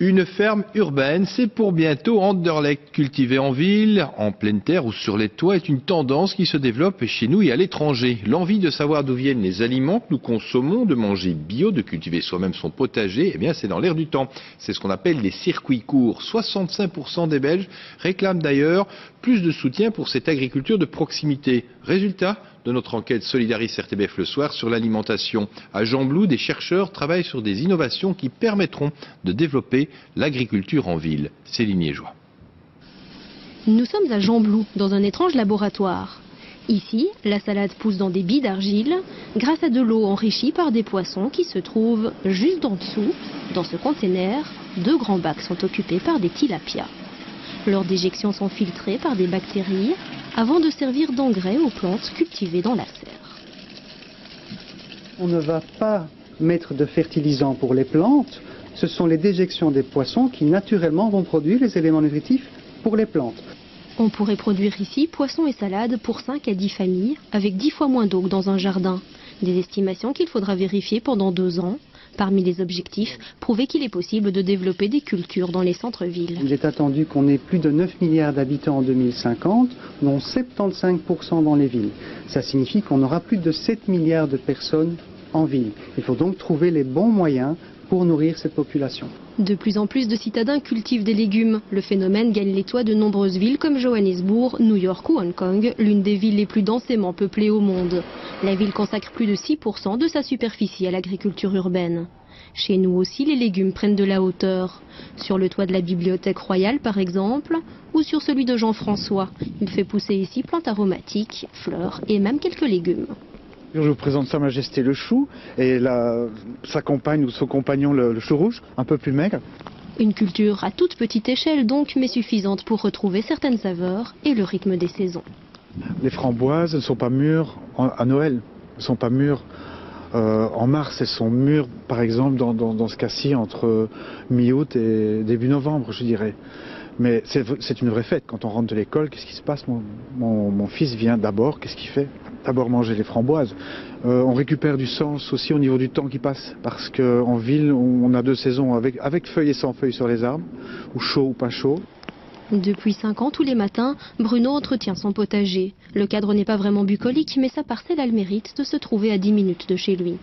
Une ferme urbaine, c'est pour bientôt Anderlecht. Cultiver en ville, en pleine terre ou sur les toits est une tendance qui se développe chez nous et à l'étranger. L'envie de savoir d'où viennent les aliments que nous consommons, de manger bio, de cultiver soi-même son potager, eh bien c'est dans l'air du temps. C'est ce qu'on appelle les circuits courts. 65% des Belges réclament d'ailleurs plus de soutien pour cette agriculture de proximité. Résultat de notre enquête Solidaris RTBF le soir sur l'alimentation. À Gembloux, des chercheurs travaillent sur des innovations qui permettront de développer l'agriculture en ville. Céline Liégeois. Nous sommes à Gembloux, dans un étrange laboratoire. Ici, la salade pousse dans des billes d'argile, grâce à de l'eau enrichie par des poissons qui se trouvent juste en dessous. Dans ce conteneur, 2 grands bacs sont occupés par des tilapias. Leurs déjections sont filtrées par des bactéries avant de servir d'engrais aux plantes cultivées dans la serre. On ne va pas mettre de fertilisants pour les plantes. Ce sont les déjections des poissons qui naturellement vont produire les éléments nutritifs pour les plantes. On pourrait produire ici poissons et salades pour 5 à 10 familles avec 10 fois moins d'eau que dans un jardin. Des estimations qu'il faudra vérifier pendant 2 ans. Parmi les objectifs, prouver qu'il est possible de développer des cultures dans les centres-villes. Il est attendu qu'on ait plus de 9 milliards d'habitants en 2050, dont 75% dans les villes. Ça signifie qu'on aura plus de 7 milliards de personnes en ville. Il faut donc trouver les bons moyens pour nourrir cette population. De plus en plus de citadins cultivent des légumes. Le phénomène gagne les toits de nombreuses villes comme Johannesburg, New York ou Hong Kong, l'une des villes les plus densément peuplées au monde. La ville consacre plus de 6% de sa superficie à l'agriculture urbaine. Chez nous aussi, les légumes prennent de la hauteur. Sur le toit de la Bibliothèque royale, par exemple, ou sur celui de Jean-François. Il fait pousser ici plantes aromatiques, fleurs et même quelques légumes. Je vous présente Sa Majesté le chou et sa compagne ou son compagnon le chou rouge, un peu plus maigre. Une culture à toute petite échelle donc, mais suffisante pour retrouver certaines saveurs et le rythme des saisons. Les framboises ne sont pas mûres à Noël, elles ne sont pas mûres en mars, elles sont mûres par exemple dans ce cas-ci entre mi-août et début novembre, je dirais. Mais c'est une vraie fête. Quand on rentre de l'école, qu'est-ce qui se passe? Mon fils vient d'abord, qu'est-ce qu'il fait? D'abord manger les framboises. On récupère du sens aussi au niveau du temps qui passe. Parce qu'en ville, on a 2 saisons avec feuilles et sans feuilles sur les arbres, ou chaud ou pas chaud. Depuis 5 ans, tous les matins, Bruno entretient son potager. Le cadre n'est pas vraiment bucolique, mais sa parcelle a le mérite de se trouver à 10 minutes de chez lui.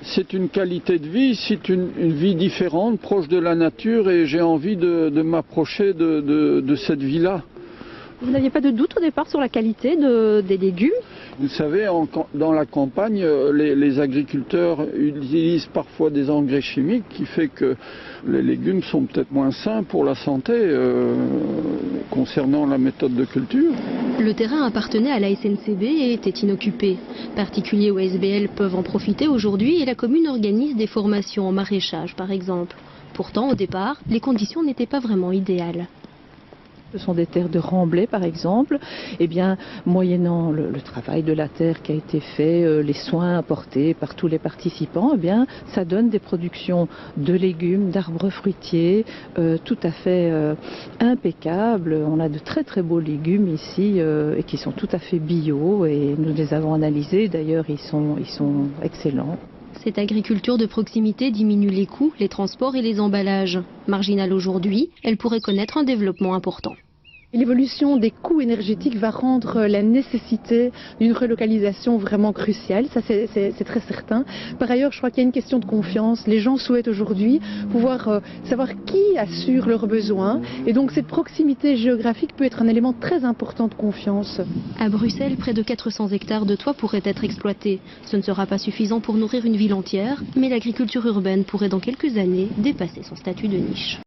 C'est une qualité de vie, c'est une vie différente, proche de la nature, et j'ai envie de m'approcher de cette vie-là. Vous n'aviez pas de doute au départ sur la qualité des légumes? Vous savez, dans la campagne, les agriculteurs utilisent parfois des engrais chimiques qui fait que les légumes sont peut-être moins sains pour la santé concernant la méthode de culture. Le terrain appartenait à la SNCB et était inoccupé. Particuliers ou SBL peuvent en profiter aujourd'hui et la commune organise des formations en maraîchage par exemple. Pourtant, au départ, les conditions n'étaient pas vraiment idéales. Ce sont des terres de remblai par exemple. Eh bien, moyennant le travail de la terre qui a été fait, les soins apportés par tous les participants, eh bien, ça donne des productions de légumes, d'arbres fruitiers tout à fait impeccables. On a de très très beaux légumes ici et qui sont tout à fait bio et nous les avons analysés. D'ailleurs, ils sont excellents. Cette agriculture de proximité diminue les coûts, les transports et les emballages. Marginale aujourd'hui, elle pourrait connaître un développement important. L'évolution des coûts énergétiques va rendre la nécessité d'une relocalisation vraiment cruciale, ça c'est très certain. Par ailleurs, je crois qu'il y a une question de confiance. Les gens souhaitent aujourd'hui pouvoir savoir qui assure leurs besoins et donc cette proximité géographique peut être un élément très important de confiance. À Bruxelles, près de 400 hectares de toits pourraient être exploités. Ce ne sera pas suffisant pour nourrir une ville entière, mais l'agriculture urbaine pourrait dans quelques années dépasser son statut de niche.